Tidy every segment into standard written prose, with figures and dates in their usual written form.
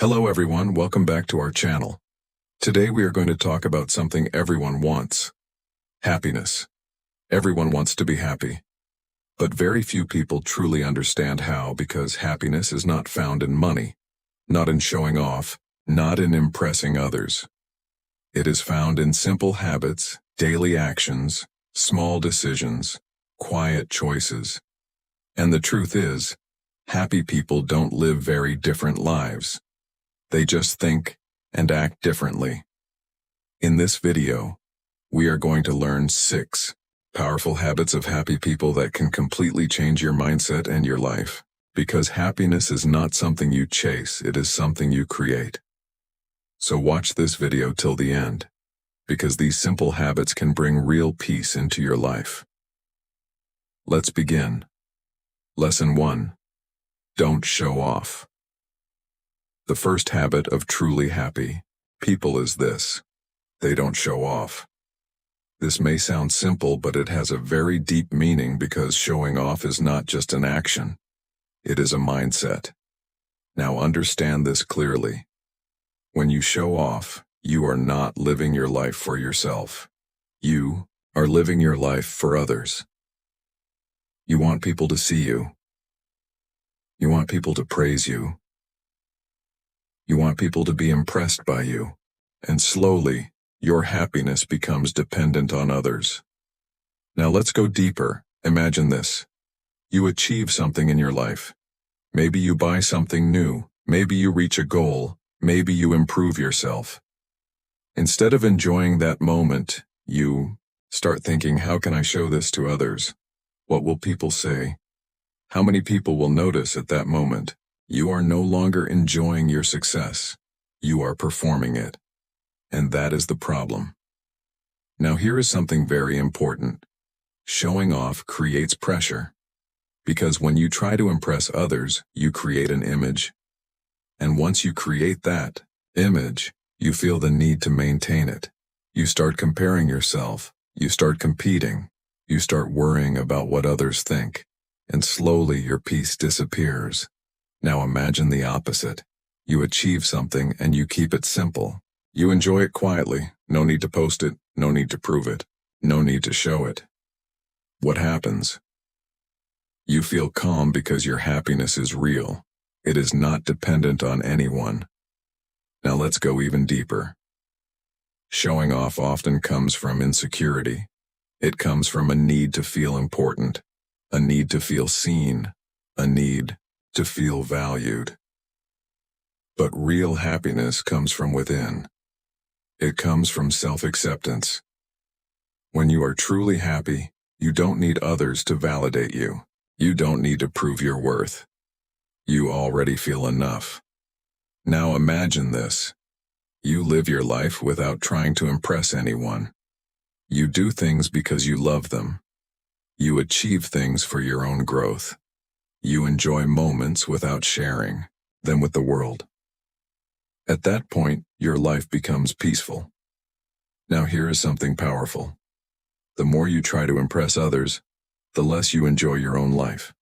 Hello everyone, welcome back to our channel. Today we are going to talk about something everyone wants. Happiness. Everyone wants to be happy. But very few people truly understand how, because happiness is not found in money, not in showing off, not in impressing others. It is found in simple habits, daily actions, small decisions, quiet choices. And the truth is, happy people don't live very different lives. They just think and act differently. In this video, we are going to learn 6 powerful habits of happy people that can completely change your mindset and your life. Because happiness is not something you chase, it is something you create. So watch this video till the end, because these simple habits can bring real peace into your life. Let's begin. Lesson 1. Don't show off. The first habit of truly happy people is this: they don't show off. This may sound simple, but it has a very deep meaning, because showing off is not just an action. It is a mindset. Now understand this clearly. When you show off, you are not living your life for yourself. You are living your life for others. You want people to see you. You want people to praise you. You want people to be impressed by you. And slowly, your happiness becomes dependent on others. Now let's go deeper. Imagine this. You achieve something in your life. Maybe you buy something new. Maybe you reach a goal. Maybe you improve yourself. Instead of enjoying that moment, you start thinking, how can I show this to others? What will people say? How many people will notice at that moment? You are no longer enjoying your success. You are performing it. And that is the problem. Now here is something very important. Showing off creates pressure. Because when you try to impress others, you create an image. And once you create that image, you feel the need to maintain it. You start comparing yourself. You start competing. You start worrying about what others think. And slowly your peace disappears. Now imagine the opposite. You achieve something and you keep it simple. You enjoy it quietly. No need to post it. No need to prove it. No need to show it. What happens? You feel calm because your happiness is real. It is not dependent on anyone. Now let's go even deeper. Showing off often comes from insecurity. It comes from a need to feel important, a need to feel seen, a need to feel valued. But real happiness comes from within. It comes from self-acceptance. When you are truly happy, you don't need others to validate you. You don't need to prove your worth. You already feel enough. Now imagine this. You live your life without trying to impress anyone. You do things because you love them. You achieve things for your own growth. You enjoy moments without sharing them with the world. At that point, your life becomes peaceful. Now here is something powerful. The more you try to impress others, the less you enjoy your own life.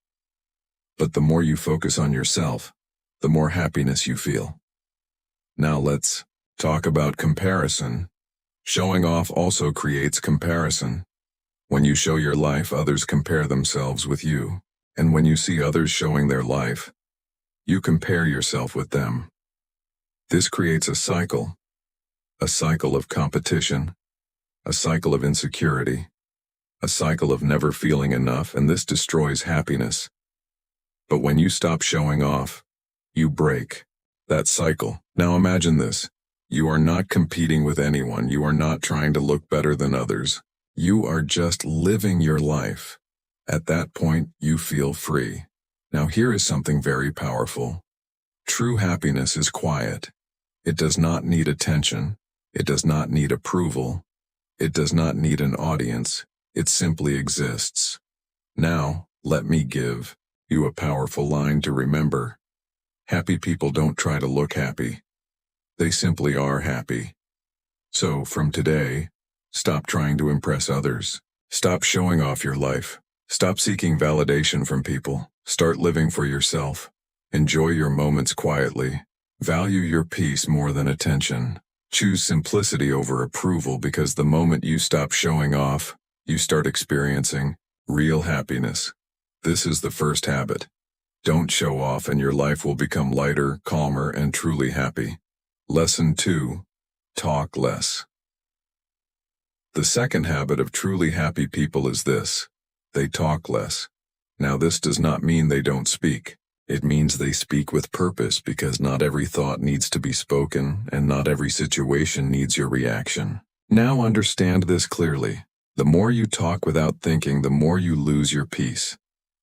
But the more you focus on yourself, the more happiness you feel. Now let's talk about comparison. Showing off also creates comparison. When you show your life, others compare themselves with you. And when you see others showing their life, you compare yourself with them. This creates a cycle of competition, a cycle of insecurity, a cycle of never feeling enough, and this destroys happiness. But when you stop showing off, you break that cycle. Now imagine this. You are not competing with anyone. You are not trying to look better than others. You are just living your life. At that point, you feel free. Now here is something very powerful. True happiness is quiet. It does not need attention. It does not need approval. It does not need an audience. It simply exists. Now, let me give you a powerful line to remember. Happy people don't try to look happy. They simply are happy. So, from today, stop trying to impress others. Stop showing off your life. Stop seeking validation from people. Start living for yourself. Enjoy your moments quietly. Value your peace more than attention. Choose simplicity over approval because the moment you stop showing off, you start experiencing real happiness. This is the first habit. Don't show off and your life will become lighter, calmer, and truly happy. Lesson 2. Talk less. The second habit of truly happy people is this. They talk less. Now this does not mean they don't speak. It means they speak with purpose because not every thought needs to be spoken and not every situation needs your reaction. Now understand this clearly. The more you talk without thinking, the more you lose your peace.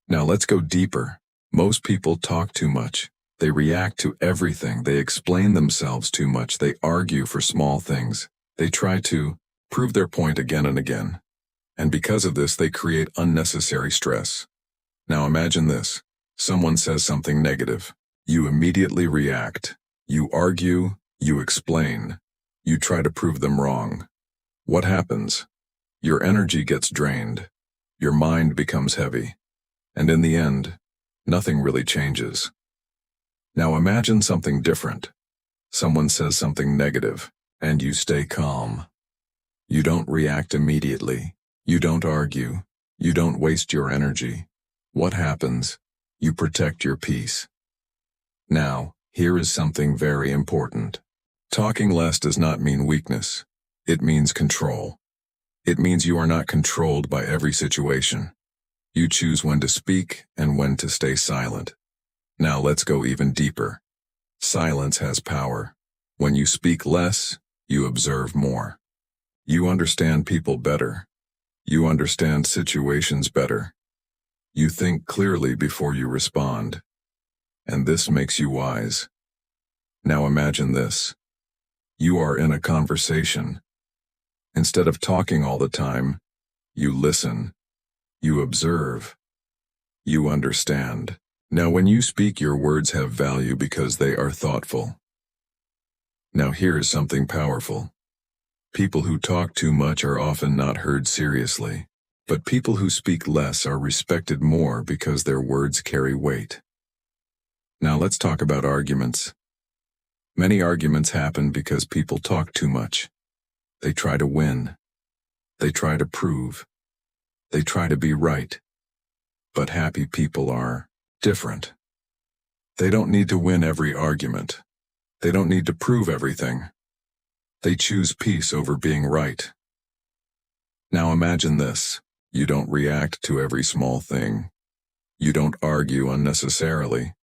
Now let's go deeper. Most people talk too much. They react to everything. They explain themselves too much. They argue for small things. They try to prove their point again and again. And because of this, they create unnecessary stress. Now imagine this. Someone says something negative. You immediately react. You argue. You explain. You try to prove them wrong. What happens? Your energy gets drained. Your mind becomes heavy. And in the end, nothing really changes. Now imagine something different. Someone says something negative, and you stay calm. You don't react immediately. You don't argue. You don't waste your energy. What happens? You protect your peace. Now, here is something very important. Talking less does not mean weakness. It means control. It means you are not controlled by every situation. You choose when to speak and when to stay silent. Now let's go even deeper. Silence has power. When you speak less, you observe more. You understand people better. You understand situations better. You think clearly before you respond. And this makes you wise. Now imagine this. You are in a conversation. Instead of talking all the time, you listen. You observe. You understand. Now when you speak, your words have value because they are thoughtful. Now here is something powerful. People who talk too much are often not heard seriously. But people who speak less are respected more because their words carry weight. Now let's talk about arguments. Many arguments happen because people talk too much. They try to win. They try to prove. They try to be right. But happy people are different. They don't need to win every argument. They don't need to prove everything. They choose peace over being right. Now imagine this. You don't react to every small thing. You don't argue unnecessarily.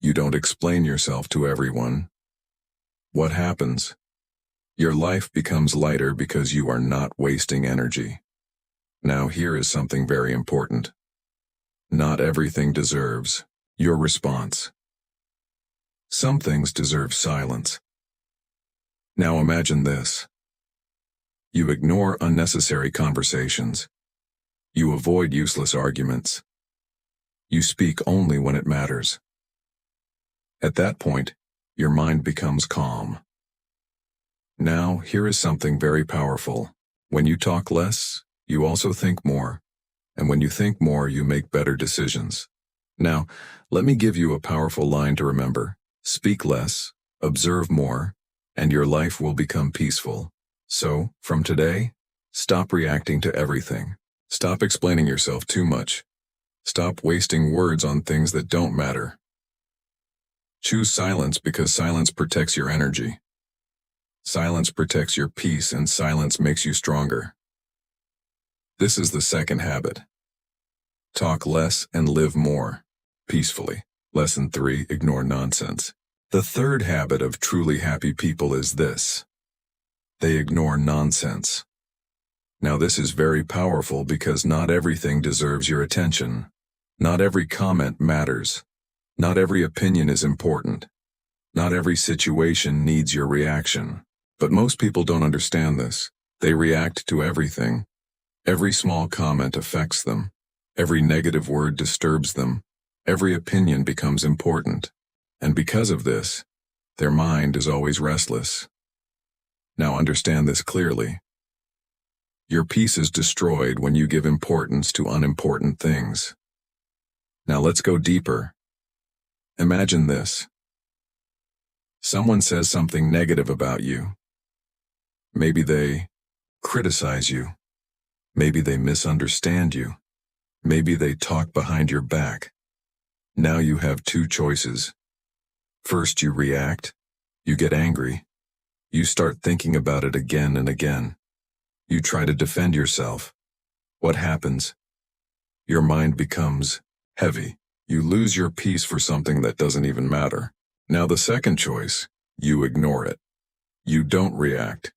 You don't explain yourself to everyone. What happens? Your life becomes lighter because you are not wasting energy. Now here is something very important. Not everything deserves your response. Some things deserve silence. Now imagine this. You ignore unnecessary conversations. You avoid useless arguments. You speak only when it matters. At that point, your mind becomes calm. Now, here is something very powerful. When you talk less, you also think more. And when you think more, you make better decisions. Now, let me give you a powerful line to remember. Speak less, observe more, and your life will become peaceful. So, from today, stop reacting to everything. Stop explaining yourself too much. Stop wasting words on things that don't matter. Choose silence because silence protects your energy. Silence protects your peace and silence makes you stronger. This is the second habit. Talk less and live more, peacefully. Lesson 3, ignore nonsense. The third habit of truly happy people is this. They ignore nonsense. Now this is very powerful because not everything deserves your attention. Not every comment matters. Not every opinion is important. Not every situation needs your reaction. But most people don't understand this. They react to everything. Every small comment affects them. Every negative word disturbs them. Every opinion becomes important. And because of this, their mind is always restless. Now understand this clearly. Your peace is destroyed when you give importance to unimportant things. Now let's go deeper. Imagine this. Someone says something negative about you. Maybe they criticize you. Maybe they misunderstand you. Maybe they talk behind your back. Now you have two choices. First, you react. You get angry. You start thinking about it again and again. You try to defend yourself. What happens? Your mind becomes heavy. You lose your peace for something that doesn't even matter. Now the second choice, you ignore it. You don't react.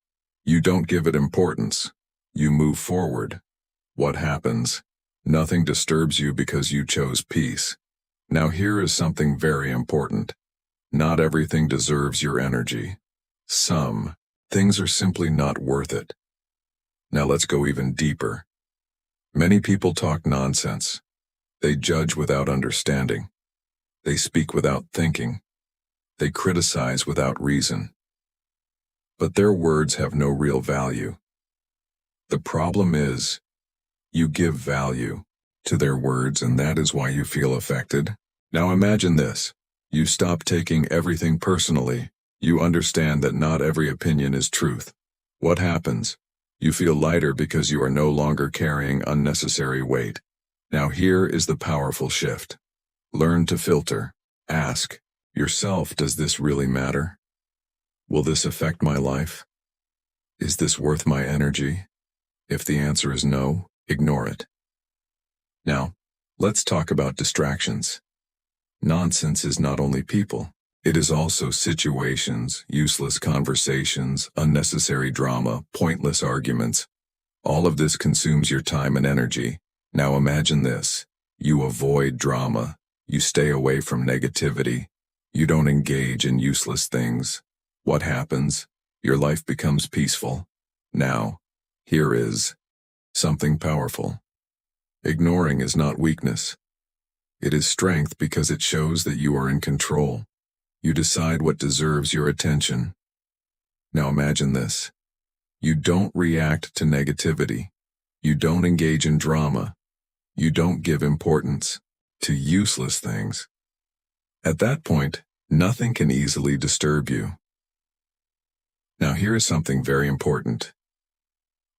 You don't give it importance. You move forward. What happens? Nothing disturbs you because you chose peace. Now here is something very important. Not everything deserves your energy. Some things are simply not worth it. Now let's go even deeper. Many people talk nonsense. They judge without understanding. They speak without thinking. They criticize without reason. But their words have no real value. The problem is, you give value to their words, and that is why you feel affected. Now imagine this. You stop taking everything personally. You understand that not every opinion is truth. What happens? You feel lighter because you are no longer carrying unnecessary weight. Now here is the powerful shift. Learn to filter. Ask yourself, does this really matter? Will this affect my life? Is this worth my energy? If the answer is no, ignore it. Now, let's talk about distractions. Nonsense is not only people. It is also situations, useless conversations, unnecessary drama, pointless arguments. All of this consumes your time and energy. Now imagine this. You avoid drama. You stay away from negativity. You don't engage in useless things. What happens? Your life becomes peaceful. Now, here is something powerful. Ignoring is not weakness. It is strength because it shows that you are in control. You decide what deserves your attention. Now imagine this. You don't react to negativity. You don't engage in drama. You don't give importance to useless things. At that point, nothing can easily disturb you. Now here is something very important.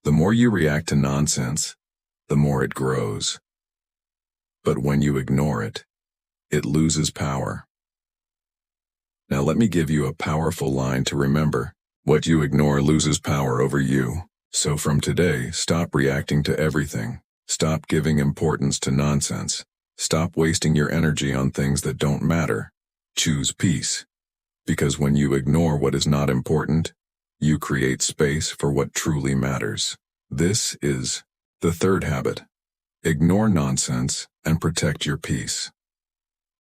The more you react to nonsense, the more it grows. But when you ignore it, it loses power. Now let me give you a powerful line to remember. What you ignore loses power over you. So from today, stop reacting to everything. Stop giving importance to nonsense. Stop wasting your energy on things that don't matter. Choose peace. Because when you ignore what is not important, you create space for what truly matters. This is the third habit. Ignore nonsense and protect your peace.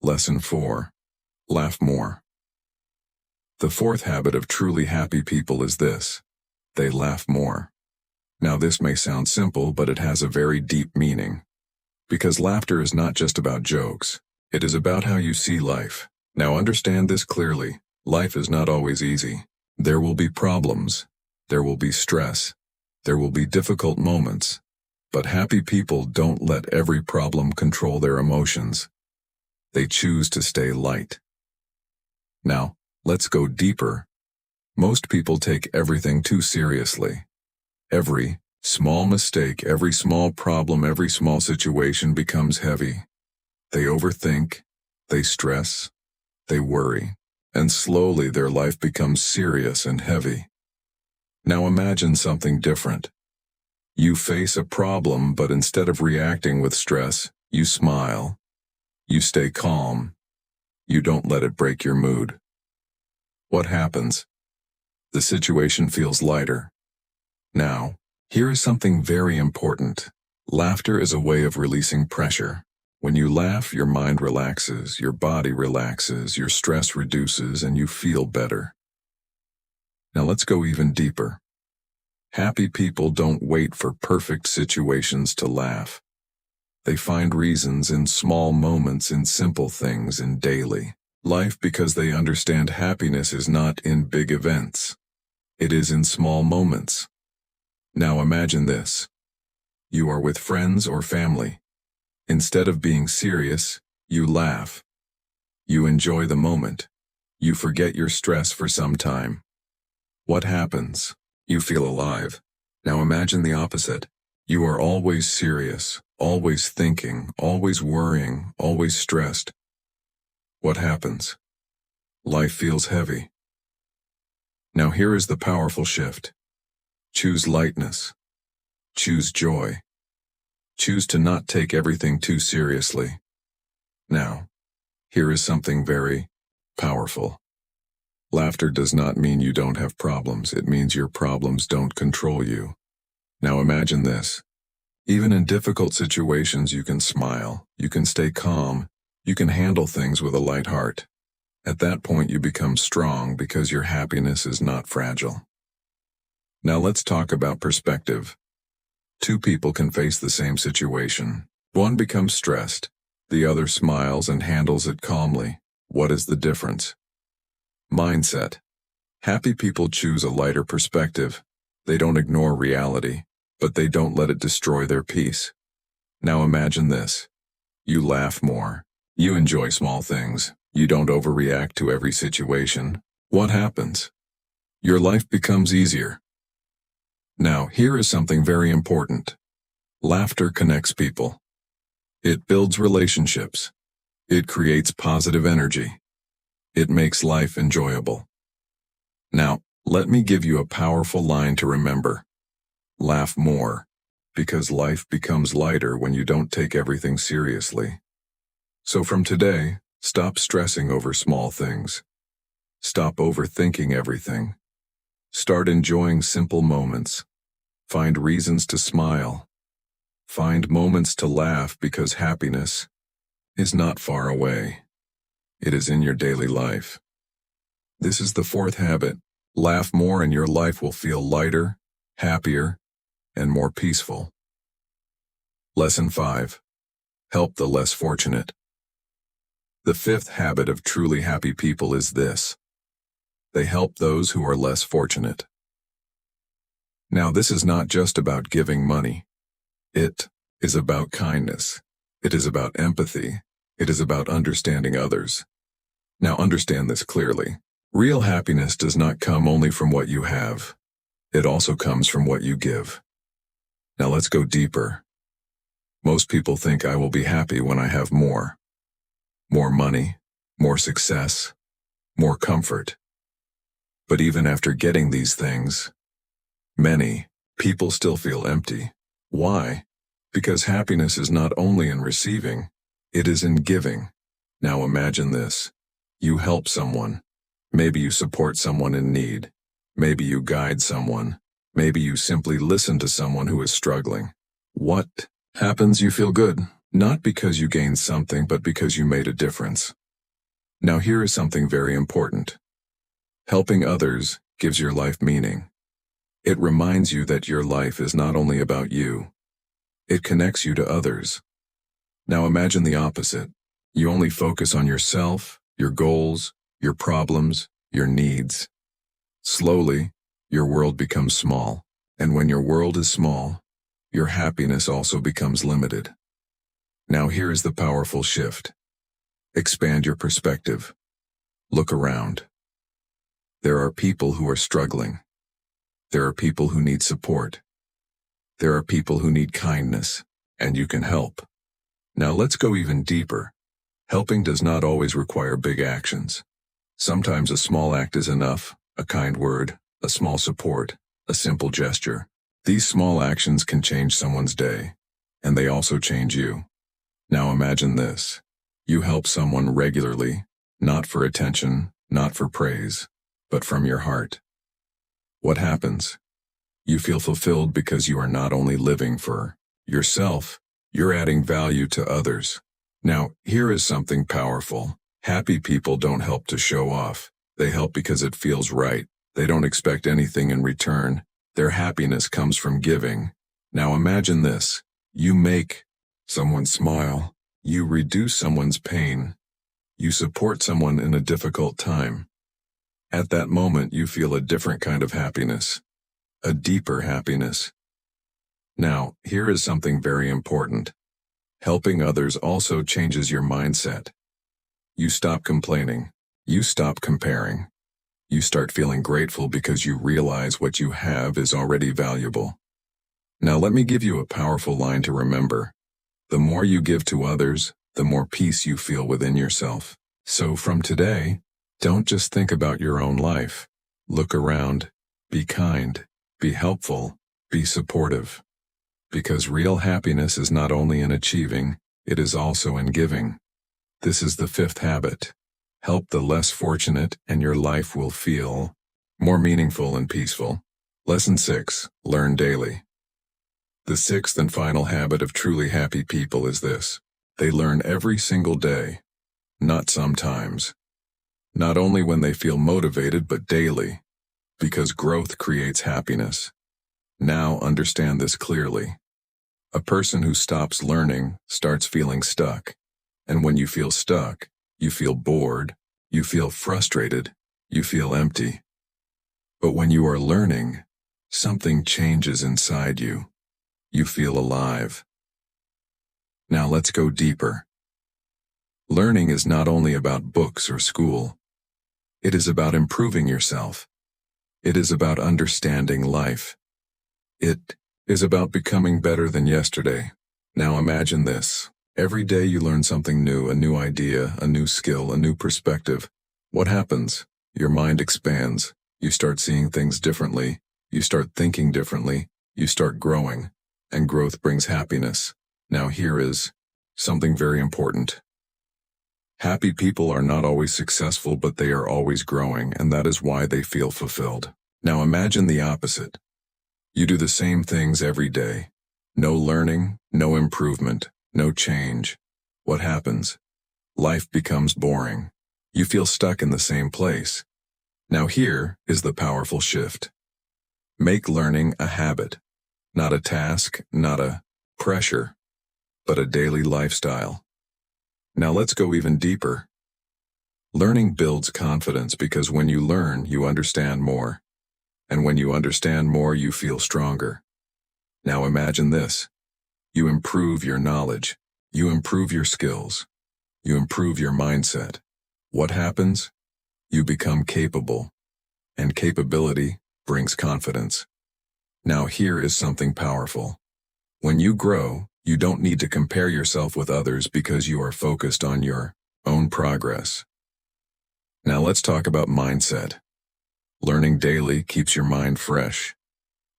Lesson 4. Laugh more. The fourth habit of truly happy people is this. They laugh more. Now this may sound simple, but it has a very deep meaning. Because laughter is not just about jokes. It is about how you see life. Now understand this clearly. Life is not always easy. There will be problems. There will be stress. There will be difficult moments. But happy people don't let every problem control their emotions. They choose to stay light. Now, let's go deeper. Most people take everything too seriously. Every small mistake, every small problem, every small situation becomes heavy. They overthink, they stress, they worry, and slowly their life becomes serious and heavy. Now imagine something different. You face a problem, but instead of reacting with stress, you smile. You stay calm. You don't let it break your mood. What happens? The situation feels lighter. Now, here is something very important. Laughter is a way of releasing pressure. When you laugh, your mind relaxes, your body relaxes, your stress reduces, and you feel better. Now let's go even deeper. Happy people don't wait for perfect situations to laugh. They find reasons in small moments, in simple things, in daily life, because they understand happiness is not in big events. It is in small moments. Now imagine this. You are with friends or family. Instead of being serious, you laugh. You enjoy the moment. You forget your stress for some time. What happens? You feel alive. Now imagine the opposite. You are always serious, always thinking, always worrying, always stressed. What happens? Life feels heavy. Now here is the powerful shift. Choose lightness. Choose joy. Choose to not take everything too seriously. Now, here is something very powerful. Laughter does not mean you don't have problems. It means your problems don't control you. Now imagine this. Even in difficult situations, you can smile, you can stay calm, you can handle things with a light heart. At that point, you become strong because your happiness is not fragile. Now let's talk about perspective. Two people can face the same situation. One becomes stressed. The other smiles and handles it calmly. What is the difference? Mindset. Happy people choose a lighter perspective. They don't ignore reality, but they don't let it destroy their peace. Now imagine this. You laugh more. You enjoy small things. You don't overreact to every situation. What happens? Your life becomes easier. Now, here is something very important. Laughter connects people. It builds relationships. It creates positive energy. It makes life enjoyable. Now, let me give you a powerful line to remember. Laugh more, because life becomes lighter when you don't take everything seriously. So from today, stop stressing over small things. Stop overthinking everything. Start enjoying simple moments. Find reasons to smile. Find moments to laugh because happiness is not far away. It is in your daily life. This is the fourth habit. Laugh more and your life will feel lighter, happier, and more peaceful. Lesson 5. Help the less fortunate. The fifth habit of truly happy people is this. They help those who are less fortunate. Now, this is not just about giving money. It is about kindness. It is about empathy. It is about understanding others. Now, understand this clearly. Real happiness does not come only from what you have. It also comes from what you give. Now, let's go deeper. Most people think I will be happy when I have more. More money, more success, more comfort. But even after getting these things, many people still feel empty. Why? Because happiness is not only in receiving, it is in giving. Now imagine this. You help someone. Maybe you support someone in need. Maybe you guide someone. Maybe you simply listen to someone who is struggling. What happens? You feel good, not because you gained something, but because you made a difference. Now here is something very important. Helping others gives your life meaning. It reminds you that your life is not only about you. It connects you to others. Now imagine the opposite. You only focus on yourself, your goals, your problems, your needs. Slowly, your world becomes small. And when your world is small, your happiness also becomes limited. Now here is the powerful shift. Expand your perspective. Look around. There are people who are struggling. There are people who need support. There are people who need kindness, and you can help. Now let's go even deeper. Helping does not always require big actions. Sometimes a small act is enough, a kind word, a small support, a simple gesture. These small actions can change someone's day, and they also change you. Now imagine this. You help someone regularly, not for attention, not for praise, but from your heart. What happens? You feel fulfilled because you are not only living for yourself, you're adding value to others. Now, here is something powerful. Happy people don't help to show off. They help because it feels right. They don't expect anything in return. Their happiness comes from giving. Now imagine this. You make someone smile. You reduce someone's pain. You support someone in a difficult time. At that moment, you feel a different kind of happiness. A deeper happiness. Now, here is something very important. Helping others also changes your mindset. You stop complaining. You stop comparing. You start feeling grateful because you realize what you have is already valuable. Now let me give you a powerful line to remember. The more you give to others, the more peace you feel within yourself. So from today, don't just think about your own life. Look around, be kind, be helpful, be supportive. Because real happiness is not only in achieving, it is also in giving. This is the fifth habit. Help the less fortunate and your life will feel more meaningful and peaceful. Lesson 6. Learn daily. The sixth and final habit of truly happy people is this. They learn every single day, not sometimes. Not only when they feel motivated, but daily, because growth creates happiness. Now understand this clearly. A person who stops learning starts feeling stuck. And when you feel stuck, you feel bored, you feel frustrated, you feel empty. But when you are learning, something changes inside you. You feel alive. Now let's go deeper. Learning is not only about books or school. It is about improving yourself. It is about understanding life. It is about becoming better than yesterday. Now imagine this. Every day you learn something new, a new idea, a new skill, a new perspective. What happens? Your mind expands. You start seeing things differently. You start thinking differently. You start growing. And growth brings happiness. Now here is something very important. Happy people are not always successful, but they are always growing, and that is why they feel fulfilled. Now imagine the opposite. You do the same things every day. No learning, no improvement, no change. What happens? Life becomes boring. You feel stuck in the same place. Now here is the powerful shift. Make learning a habit. Not a task, not a pressure, but a daily lifestyle. Now let's go even deeper. Learning builds confidence because when you learn, you understand more. And when you understand more, you feel stronger. Now imagine this. You improve your knowledge. You improve your skills. You improve your mindset. What happens? You become capable. And capability brings confidence. Now here is something powerful. When you grow, you don't need to compare yourself with others because you are focused on your own progress. Now let's talk about mindset. Learning daily keeps your mind fresh.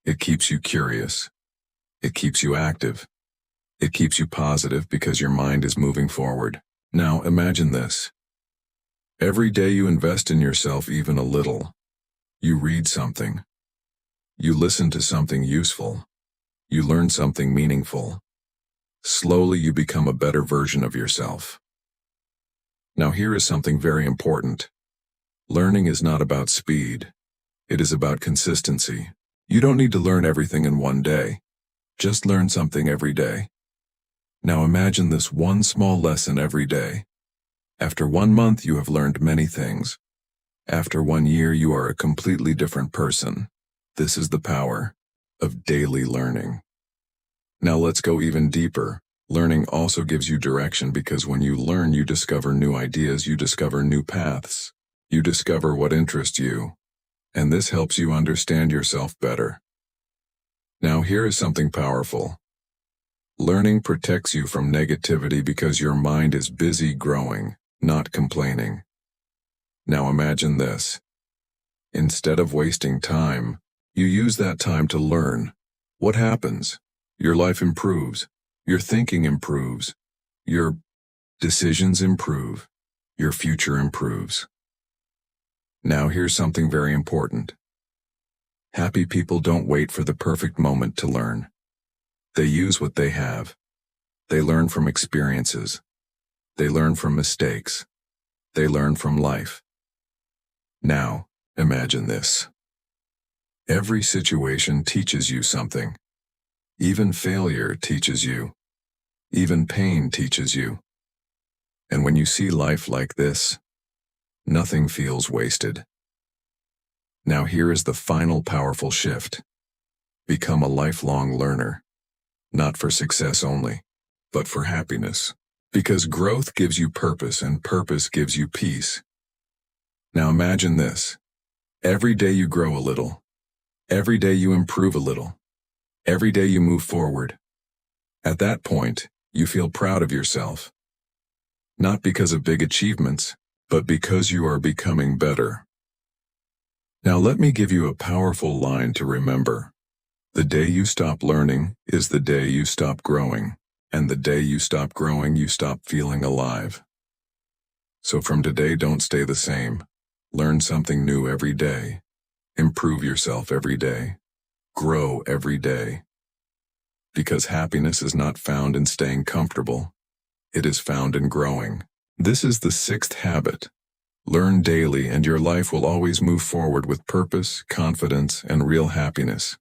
It keeps you curious. It keeps you active. It keeps you positive because your mind is moving forward. Now imagine this. Every day you invest in yourself even a little. You read something. You listen to something useful. You learn something meaningful. Slowly you become a better version of yourself. Now here is something very important. Learning is not about speed. It is about consistency. You don't need to learn everything in one day. Just learn something every day. Now imagine this one small lesson every day. After 1 month you have learned many things. After 1 year you are a completely different person. This is the power of daily learning. Now let's go even deeper. Learning also gives you direction because when you learn, you discover new ideas, you discover new paths. You discover what interests you. And this helps you understand yourself better. Now here is something powerful. Learning protects you from negativity because your mind is busy growing, not complaining. Now imagine this. Instead of wasting time, you use that time to learn. What happens? Your life improves. Your thinking improves. Your decisions improve. Your future improves. Now here's something very important. Happy people don't wait for the perfect moment to learn. They use what they have. They learn from experiences. They learn from mistakes. They learn from life. Now, imagine this. Every situation teaches you something. Even failure teaches you. Even pain teaches you. And when you see life like this, nothing feels wasted. Now here is the final powerful shift. Become a lifelong learner. Not for success only, but for happiness. Because growth gives you purpose and purpose gives you peace. Now imagine this. Every day you grow a little. Every day you improve a little. Every day you move forward. At that point, you feel proud of yourself. Not because of big achievements, but because you are becoming better. Now let me give you a powerful line to remember. The day you stop learning is the day you stop growing, and the day you stop growing, you stop feeling alive. So from today, don't stay the same. Learn something new every day. Improve yourself every day. Grow every day. Because happiness is not found in staying comfortable. It is found in growing. This is the 6th habit. Learn daily and your life will always move forward with purpose, confidence, and real happiness.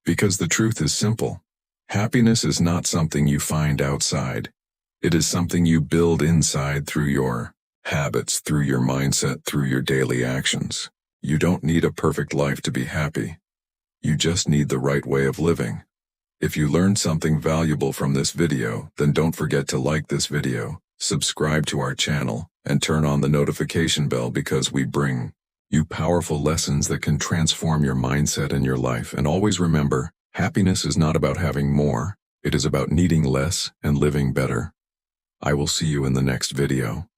Because the truth is simple. Happiness is not something you find outside. It is something you build inside through your habits, through your mindset, through your daily actions. You don't need a perfect life to be happy. You just need the right way of living. If you learned something valuable from this video, then don't forget to like this video, subscribe to our channel, and turn on the notification bell because we bring you powerful lessons that can transform your mindset and your life. And always remember, happiness is not about having more. It is about needing less and living better. I will see you in the next video.